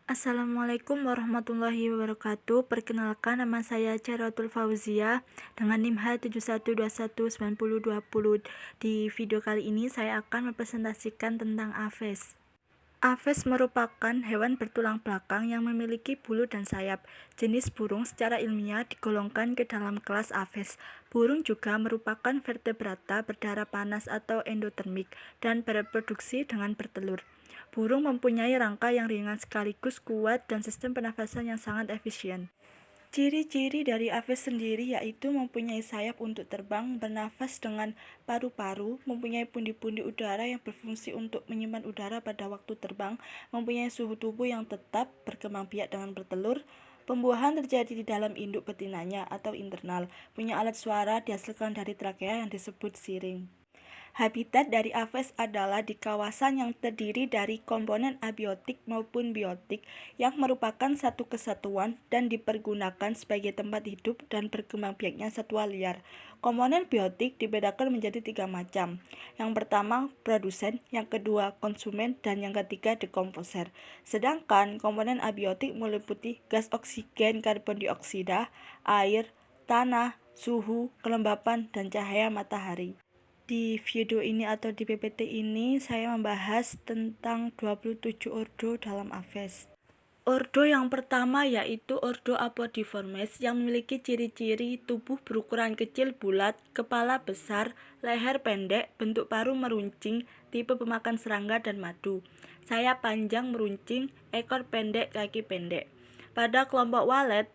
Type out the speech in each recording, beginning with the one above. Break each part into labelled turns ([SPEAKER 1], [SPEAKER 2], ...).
[SPEAKER 1] Assalamualaikum warahmatullahi wabarakatuh. Perkenalkan, nama saya Chairotul Fauzia dengan NIM H71219020. Di video kali ini saya akan mempresentasikan tentang Aves. Aves merupakan hewan bertulang belakang yang memiliki bulu dan sayap. Jenis burung secara ilmiah digolongkan ke dalam kelas Aves. Burung juga merupakan vertebrata berdarah panas atau endotermik dan bereproduksi dengan bertelur. Burung mempunyai rangka yang ringan sekaligus kuat dan sistem pernafasan yang sangat efisien. Ciri-ciri dari Aves sendiri yaitu mempunyai sayap untuk terbang, bernafas dengan paru-paru, mempunyai pundi-pundi udara yang berfungsi untuk menyimpan udara pada waktu terbang, mempunyai suhu tubuh yang tetap, berkembang biak dengan bertelur, pembuahan terjadi di dalam induk betinanya atau internal, punya alat suara dihasilkan dari trakea yang disebut siring. Habitat dari Aves adalah di kawasan yang terdiri dari komponen abiotik maupun biotik yang merupakan satu kesatuan dan dipergunakan sebagai tempat hidup dan berkembang biaknya satwa liar. Komponen biotik dibedakan menjadi 3 macam. Yang pertama produsen, yang kedua konsumen, dan yang ketiga dekomposer. Sedangkan komponen abiotik meliputi gas oksigen, karbon dioksida, air, tanah, suhu, kelembapan, dan cahaya matahari. Di video ini atau di PPT ini saya membahas tentang 27 ordo dalam Aves. Ordo yang pertama yaitu Ordo Apodiformes yang memiliki ciri-ciri tubuh berukuran kecil bulat, kepala besar, leher pendek, bentuk paruh meruncing, tipe pemakan serangga dan madu, sayap panjang meruncing, ekor pendek, kaki pendek. Pada kelompok walet,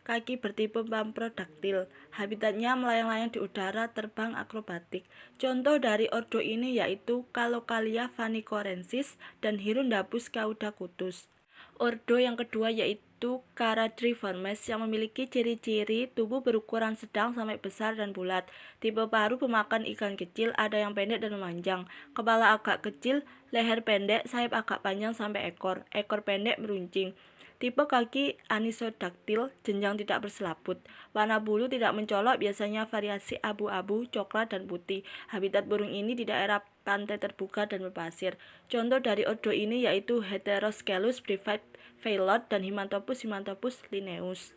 [SPEAKER 1] kaki bertipe pamprodaktil. Habitatnya melayang-layang di udara, terbang akrobatik. Contoh dari ordo ini yaitu Calocalia vanicorensis dan Hirundapus caudacutus. Ordo yang kedua yaitu Charadriformes yang memiliki ciri-ciri tubuh berukuran sedang sampai besar dan bulat. Tipe paruh pemakan ikan kecil, ada yang pendek dan memanjang. Kepala agak kecil, leher pendek, sayap agak panjang sampai ekor. Ekor pendek meruncing. Tipe kaki anisodaktil, jenjang tidak berselaput. Warna bulu tidak mencolok, biasanya variasi abu-abu, coklat, dan putih. Habitat burung ini di daerah pantai terbuka dan berpasir. Contoh dari ordo ini yaitu Heteroscelus briefied Phailot dan Himantopus lineus.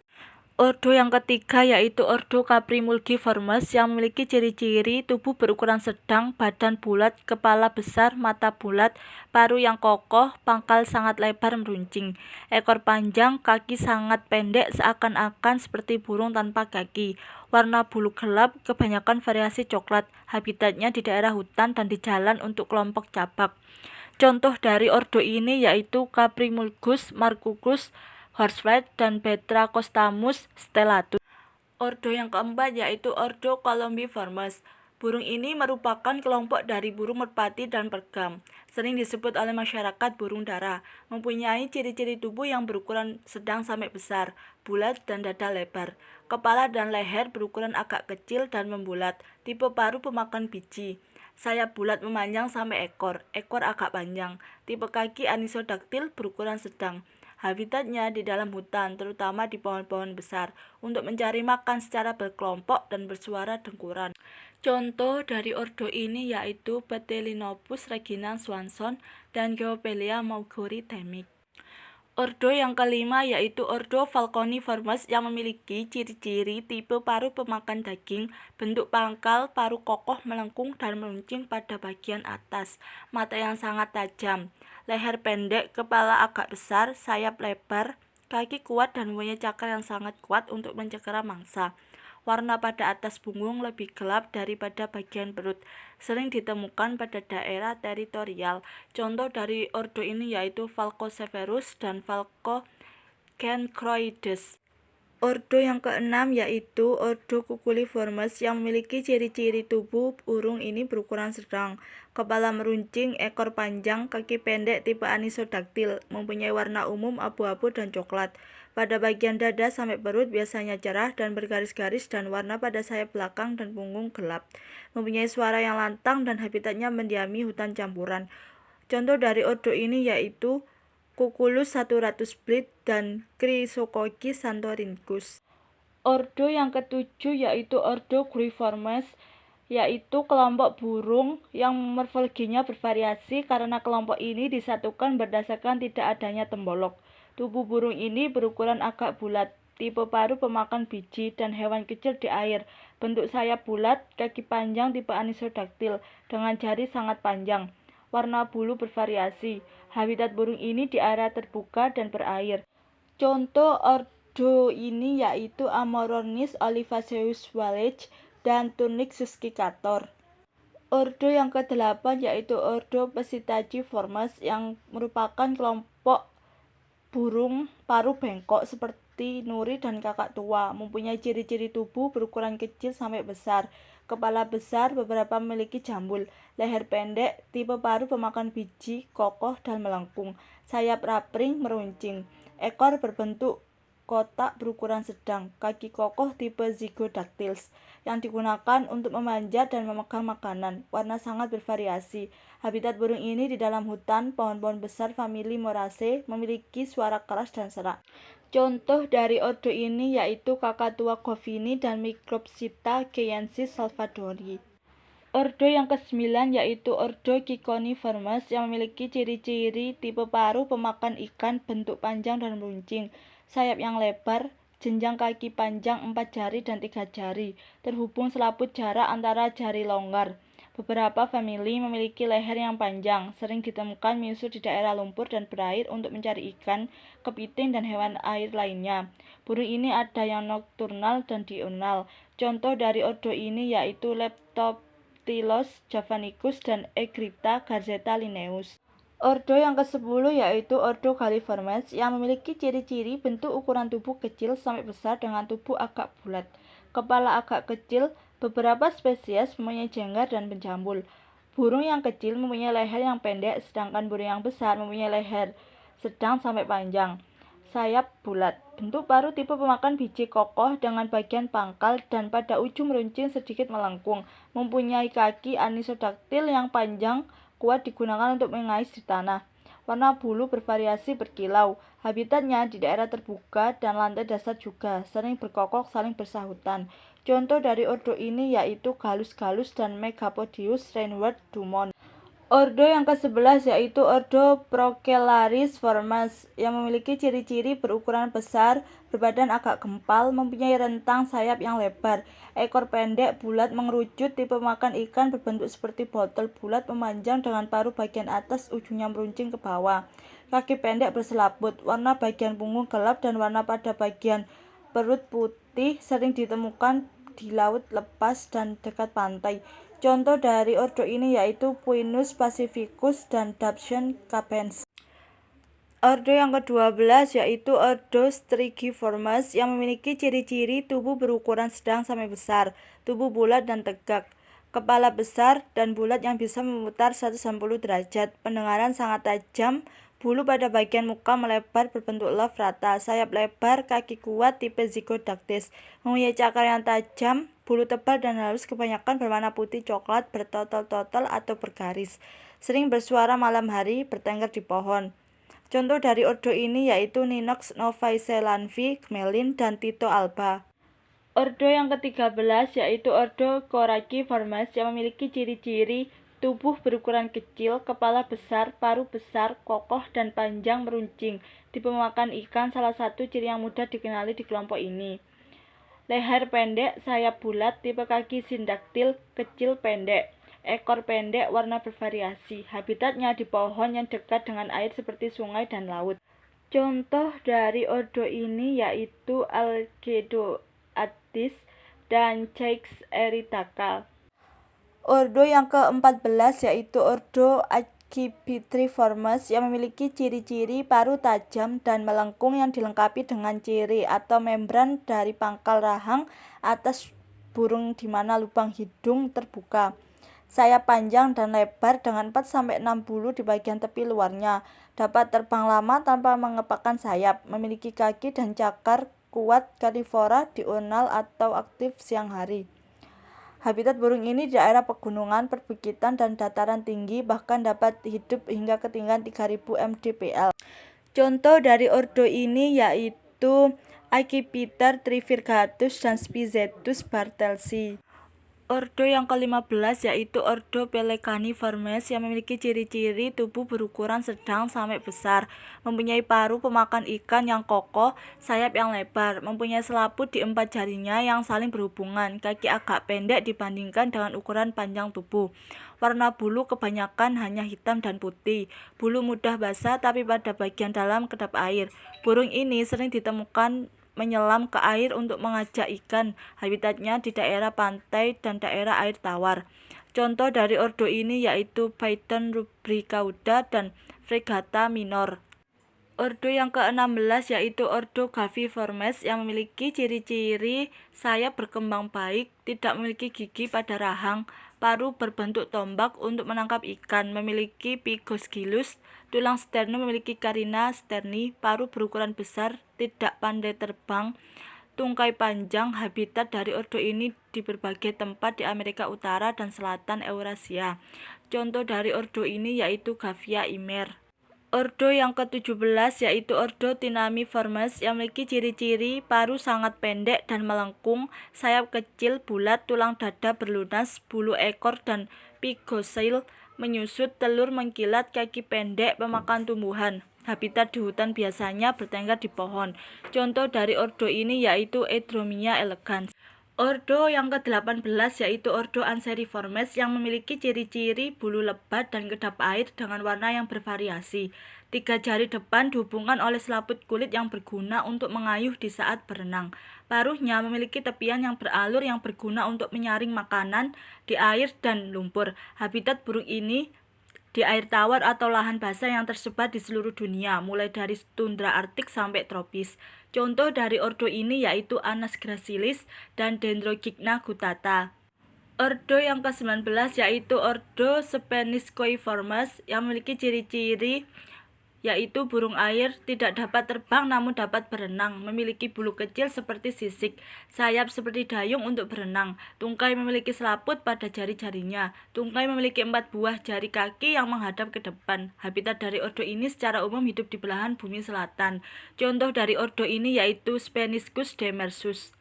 [SPEAKER 1] Ordo yang ketiga yaitu Ordo Caprimulgiformes yang memiliki ciri-ciri tubuh berukuran sedang, badan bulat, kepala besar, mata bulat, paruh yang kokoh, pangkal sangat lebar meruncing, ekor panjang, kaki sangat pendek seakan-akan seperti burung tanpa kaki, warna bulu gelap, kebanyakan variasi coklat, habitatnya di daerah hutan dan di jalan untuk kelompok cabak. Contoh dari ordo ini yaitu Caprimulgus marcucus, Horsflight, dan Betracostamus stellatus. Ordo yang keempat yaitu Ordo Columbiformes. Burung ini merupakan kelompok dari burung merpati dan pergam. Sering disebut oleh masyarakat burung dara. Mempunyai ciri-ciri tubuh yang berukuran sedang sampai besar, bulat dan dada lebar. Kepala dan leher berukuran agak kecil dan membulat. Tipe paruh pemakan biji. Sayap bulat memanjang sampai ekor. Ekor agak panjang. Tipe kaki anisodaktil berukuran sedang. Habitatnya di dalam hutan, terutama di pohon-pohon besar, untuk mencari makan secara berkelompok dan bersuara dengkuran. Contoh dari ordo ini yaitu Ptelinopus reginans swanson dan Geopelia maugeri temik. Ordo yang kelima yaitu Ordo Falconiformes yang memiliki ciri-ciri tipe paruh pemakan daging, bentuk pangkal, paruh kokoh melengkung dan meruncing pada bagian atas, mata yang sangat tajam, leher pendek, kepala agak besar, sayap lebar, kaki kuat dan mempunyai cakar yang sangat kuat untuk mencekera mangsa. Warna pada atas punggung lebih gelap daripada bagian perut. Sering ditemukan pada daerah teritorial. Contoh dari ordo ini yaitu Falcoseverus dan Falcocancroides. Ordo yang keenam yaitu Ordo Cuculiformes yang memiliki ciri-ciri tubuh burung ini berukuran sedang, kepala meruncing, ekor panjang, kaki pendek tipe anisodaktil, mempunyai warna umum abu-abu dan coklat. Pada bagian dada sampai perut biasanya cerah dan bergaris-garis dan warna pada sayap belakang dan punggung gelap. Mempunyai suara yang lantang dan habitatnya mendiami hutan campuran. Contoh dari ordo ini yaitu Cuculus saturatus Blit dan Chrysococcus santorhynchus. Ordo yang ketujuh yaitu Ordo Gruiformes yaitu kelompok burung yang morfologinya bervariasi karena kelompok ini disatukan berdasarkan tidak adanya tembolok. Tubuh burung ini berukuran agak bulat, tipe paruh pemakan biji, dan hewan kecil di air. Bentuk sayap bulat, kaki panjang tipe Anisodactyl, dengan jari sangat panjang. Warna bulu bervariasi. Habitat burung ini di area terbuka dan berair. Contoh ordo ini yaitu Amorornis olivaceus Wallich dan Turnix suscicator. Ordo yang ke-8 yaitu Ordo Psittaciformes yang merupakan kelompok burung paruh bengkok seperti nuri dan kakak tua, mempunyai ciri-ciri tubuh berukuran kecil sampai besar, kepala besar, beberapa memiliki jambul, leher pendek, tipe paruh pemakan biji, kokoh dan melengkung, sayap rapring meruncing, ekor berbentuk kotak berukuran sedang, kaki kokoh tipe Zygodactyls, yang digunakan untuk memanjat dan memegang makanan, warna sangat bervariasi. Habitat burung ini di dalam hutan, pohon-pohon besar famili Moraceae, memiliki suara keras dan serak. Contoh dari ordo ini yaitu Kakatua govini dan Micropsyta geyensis salvadori. Ordo yang ke-9 yaitu Ordo Ciconiformes yang memiliki ciri-ciri tipe paruh pemakan ikan, bentuk panjang dan meruncing, sayap yang lebar, jenjang kaki panjang 4 jari dan 3 jari, terhubung selaput jarak antara jari longgar. Beberapa famili memiliki leher yang panjang, sering ditemukan menyusur di daerah lumpur dan berair untuk mencari ikan, kepiting, dan hewan air lainnya. Burung ini ada yang nokturnal dan diurnal. Contoh dari ordo ini yaitu Leptoptilos javanicus dan Egrita garzetta linnaeus. Ordo yang ke-10 yaitu Ordo Galliformes yang memiliki ciri-ciri bentuk ukuran tubuh kecil sampai besar dengan tubuh agak bulat, kepala agak kecil, beberapa spesies mempunyai jenggar dan penjambul. Burung yang kecil mempunyai leher yang pendek, sedangkan burung yang besar mempunyai leher sedang sampai panjang. Sayap bulat, bentuk paruh tipe pemakan biji kokoh dengan bagian pangkal dan pada ujung meruncing sedikit melengkung, mempunyai kaki anisodaktil yang panjang, kuat digunakan untuk mengais di tanah. Warna bulu bervariasi berkilau. Habitatnya di daerah terbuka dan lantai dasar juga, sering berkokok saling bersahutan. Contoh dari ordo ini yaitu Gallus dan Megapodius Reinward Dumont. Ordo yang ke-11 yaitu Ordo Procellarisformes yang memiliki ciri-ciri berukuran besar, berbadan agak gempal, mempunyai rentang sayap yang lebar, ekor pendek, bulat, mengerucut, tipe makan ikan, berbentuk seperti botol, bulat, memanjang dengan paruh bagian atas ujungnya meruncing ke bawah, kaki pendek berselaput, warna bagian punggung gelap dan warna pada bagian perut putih, sering ditemukan di laut lepas dan dekat pantai. Contoh dari ordo ini yaitu Puinus pacificus dan Dapson capens. Ordo yang ke-12 yaitu Ordo Strigiformes yang memiliki ciri-ciri tubuh berukuran sedang sampai besar, tubuh bulat dan tegak, kepala besar dan bulat yang bisa memutar 180 derajat, pendengaran sangat tajam, bulu pada bagian muka melebar berbentuk love rata, sayap lebar, kaki kuat tipe Zygodactylus, mempunyai cakar yang tajam, bulu tebal dan halus kebanyakan berwarna putih coklat, bertotol-totol atau bergaris, sering bersuara malam hari, bertengger di pohon. Contoh dari ordo ini yaitu Ninox novaezelandii, Gmelin, dan Tito alba. Ordo yang ke-13 yaitu Ordo Coraciformes yang memiliki ciri-ciri tubuh berukuran kecil, kepala besar, paruh besar, kokoh, dan panjang meruncing. Tipe makan ikan salah satu ciri yang mudah dikenali di kelompok ini. Leher pendek, sayap bulat, tipe kaki sindaktil, kecil pendek. Ekor pendek, warna bervariasi. Habitatnya di pohon yang dekat dengan air seperti sungai dan laut. Contoh dari ordo ini yaitu Algedoatis dan Caix erythraca. Ordo yang ke-14 yaitu Ordo Accipitriformes yang memiliki ciri-ciri paruh tajam dan melengkung yang dilengkapi dengan ciri atau membran dari pangkal rahang atas burung di mana lubang hidung terbuka. Sayap panjang dan lebar dengan 4-6 bulu di bagian tepi luarnya. Dapat terbang lama tanpa mengepakkan sayap. Memiliki kaki dan cakar kuat, karnivora, diurnal atau aktif siang hari. Habitat burung ini di daerah pegunungan, perbukitan, dan dataran tinggi, bahkan dapat hidup hingga ketinggian 3000 mdpl. Contoh dari ordo ini yaitu Accipiter trivirgatus dan Spizetus bartelsi. Ordo yang ke-15 yaitu Ordo Pelecaniformes yang memiliki ciri-ciri tubuh berukuran sedang sampai besar, mempunyai paruh pemakan ikan yang kokoh, sayap yang lebar, mempunyai selaput di 4 jarinya yang saling berhubungan, kaki agak pendek dibandingkan dengan ukuran panjang tubuh. Warna bulu kebanyakan hanya hitam dan putih, bulu mudah basah tapi pada bagian dalam kedap air. Burung ini sering ditemukan menyelam ke air untuk mengajak ikan. Habitatnya di daerah pantai dan daerah air tawar. Contoh dari ordo ini yaitu Phaeton rubricauda dan Fregata minor. Ordo yang ke-16 yaitu Ordo Gaviiformes yang memiliki ciri-ciri sayap berkembang baik, tidak memiliki gigi pada rahang, paruh berbentuk tombak untuk menangkap ikan, memiliki pigos gilus, tulang sternum memiliki carina sterni, paruh berukuran besar, tidak pandai terbang, tungkai panjang. Habitat dari ordo ini di berbagai tempat di Amerika Utara dan Selatan Eurasia. Contoh dari ordo ini yaitu Gavia Imer. Ordo yang ke-17 yaitu Ordo Thinamiformes yang memiliki ciri-ciri paruh sangat pendek dan melengkung, sayap kecil, bulat, tulang dada berlunas, bulu ekor dan pigosail menyusut, telur mengkilat, kaki pendek, pemakan tumbuhan. Habitat di hutan biasanya bertengger di pohon. Contoh dari ordo ini yaitu Edromia elegans. Ordo yang ke-18 yaitu Ordo Anseriformes yang memiliki ciri-ciri bulu lebat dan kedap air dengan warna yang bervariasi. 3 jari depan dihubungkan oleh selaput kulit yang berguna untuk mengayuh di saat berenang. Paruhnya memiliki tepian yang beralur yang berguna untuk menyaring makanan di air dan lumpur. Habitat burung ini di air tawar atau lahan basah yang tersebar di seluruh dunia, mulai dari tundra Arktik sampai tropis. Contoh dari ordo ini yaitu Anas gracilis dan Dendrogygna guttata. Ordo yang ke-19 yaitu Ordo Speniscoiformes yang memiliki ciri-ciri yaitu burung air, tidak dapat terbang namun dapat berenang, memiliki bulu kecil seperti sisik, sayap seperti dayung untuk berenang, tungkai memiliki selaput pada jari-jarinya, tungkai memiliki 4 buah jari kaki yang menghadap ke depan. Habitat dari ordo ini secara umum hidup di belahan bumi selatan. Contoh dari ordo ini yaitu Speniscus demersus.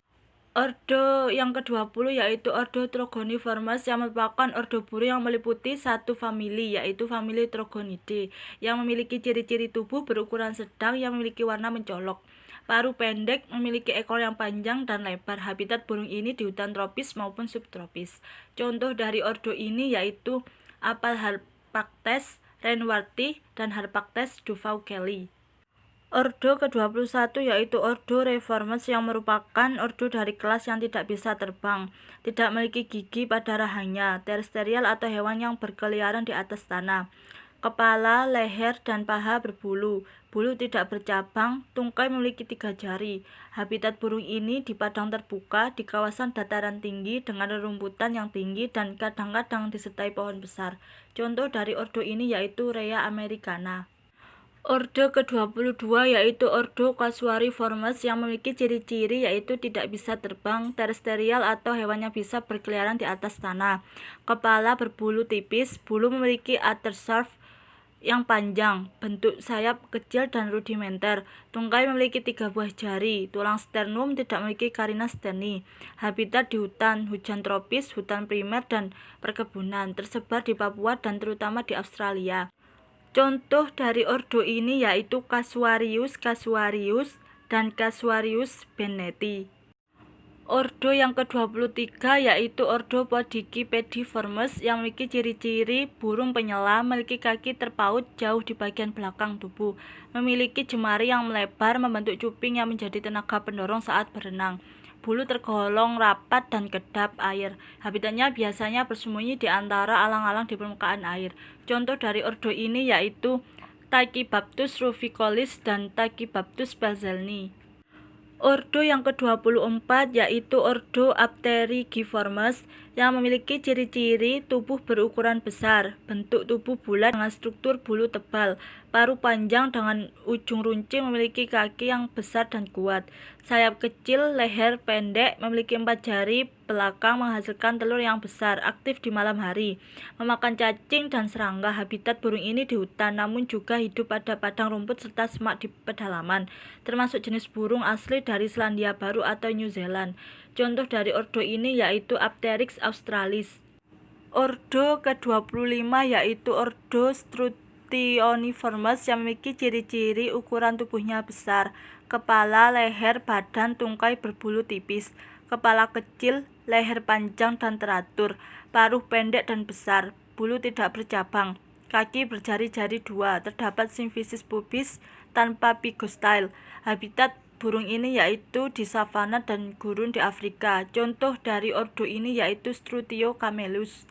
[SPEAKER 1] Ordo yang ke-20 yaitu Ordo Trogoniformes yang merupakan ordo burung yang meliputi satu famili yaitu famili Trogonidae yang memiliki ciri-ciri tubuh berukuran sedang yang memiliki warna mencolok. Paruh pendek, memiliki ekor yang panjang dan lebar. Habitat burung ini di hutan tropis maupun subtropis. Contoh dari ordo ini yaitu Apal harpactes reinwardti dan Harpactes duvaucelli. Ordo ke-21 yaitu Ordo Reiformes yang merupakan ordo dari kelas yang tidak bisa terbang, tidak memiliki gigi pada rahangnya, terestrial atau hewan yang berkeliaran di atas tanah. Kepala, leher, dan paha berbulu, bulu tidak bercabang, tungkai memiliki 3 jari. Habitat burung ini di padang terbuka, di kawasan dataran tinggi dengan rerumputan yang tinggi dan kadang-kadang disertai pohon besar. Contoh dari ordo ini yaitu Rhea americana. Ordo ke-22 yaitu Ordo Casuariiformes yang memiliki ciri-ciri yaitu tidak bisa terbang, terestrial atau hewan yang bisa berkeliaran di atas tanah. Kepala berbulu tipis, bulu memiliki attersurf yang panjang, bentuk sayap kecil dan rudimenter, tungkai memiliki 3 buah jari, tulang sternum tidak memiliki carina sterni. Habitat di hutan tropis, hutan primer, dan perkebunan, tersebar di Papua dan terutama di Australia. Contoh dari ordo ini yaitu Casuarius casuarius dan Casuarius benneti. Ordo yang ke-23 yaitu Ordo Podicipediformes yang memiliki ciri-ciri burung penyelam, memiliki kaki terpaut jauh di bagian belakang tubuh, memiliki jemari yang melebar membentuk cuping yang menjadi tenaga pendorong saat berenang. Bulu tergolong rapat dan kedap air. Habitatnya biasanya bersembunyi di antara alang-alang di permukaan air. Contoh dari ordo ini yaitu Tachybaphthus ruficollis dan Tachybaphthus bazelni. Ordo yang ke-24 yaitu Ordo Apterygiformes yang memiliki ciri-ciri tubuh berukuran besar, bentuk tubuh bulat dengan struktur bulu tebal, Paruh panjang dengan ujung runcing, memiliki kaki yang besar dan kuat. Sayap kecil, leher pendek, memiliki 4 jari belakang, menghasilkan telur yang besar, aktif di malam hari, memakan cacing dan serangga. Habitat burung ini di hutan, namun juga hidup pada padang rumput serta semak di pedalaman, termasuk jenis burung asli dari Selandia Baru atau New Zealand. Contoh dari ordo ini yaitu Apteryx australis. Ordo ke-25 yaitu ordo Struthioniformes yang memiliki ciri-ciri ukuran tubuhnya besar, kepala, leher, badan, tungkai berbulu tipis, kepala kecil, leher panjang dan teratur, paruh pendek dan besar, bulu tidak bercabang, kaki berjari-jari 2, terdapat simfisis pubis tanpa pigostyle. Habitat burung ini yaitu di savana dan gurun di Afrika. Contoh dari ordo ini yaitu Struthio camelus.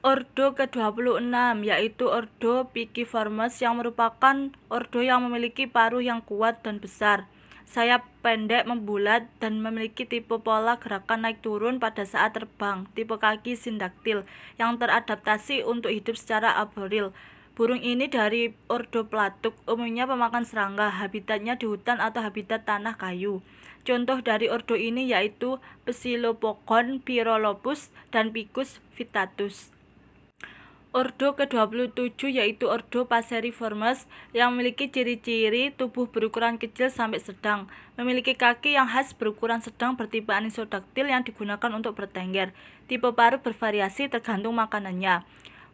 [SPEAKER 1] Ordo ke-26 yaitu ordo Piciformes yang merupakan ordo yang memiliki paruh yang kuat dan besar, sayap pendek membulat dan memiliki tipe pola gerakan naik turun pada saat terbang, tipe kaki sindaktil yang teradaptasi untuk hidup secara arboreal. Burung ini dari ordo Platuk, umumnya pemakan serangga, habitatnya di hutan atau habitat tanah kayu. Contoh dari ordo ini yaitu Psilopogon, Pyrolopus, dan Picus vittatus. Ordo ke-27 yaitu ordo Passeriformes yang memiliki ciri-ciri tubuh berukuran kecil sampai sedang, memiliki kaki yang khas berukuran sedang bertipe anisodaktil yang digunakan untuk bertengger. Tipe paruh bervariasi tergantung makanannya.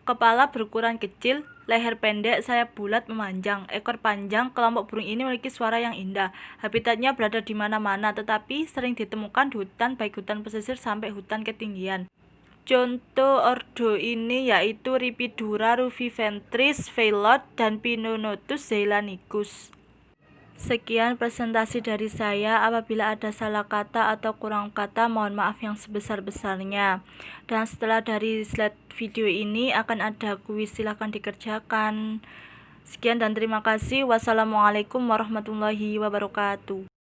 [SPEAKER 1] Kepala berukuran kecil, leher pendek, sayap bulat memanjang, ekor panjang. Kelompok burung ini memiliki suara yang indah. Habitatnya berada di mana-mana, tetapi sering ditemukan di hutan, baik hutan pesisir sampai hutan ketinggian. Contoh ordo ini yaitu Rhipidura rufiventris, Veilot, dan Pinonotus zeylanicus. Sekian presentasi dari saya. Apabila ada salah kata atau kurang kata, mohon maaf yang sebesar-besarnya. Dan setelah dari slide video ini akan ada kuis, silahkan dikerjakan. Sekian dan terima kasih. Wassalamualaikum warahmatullahi wabarakatuh.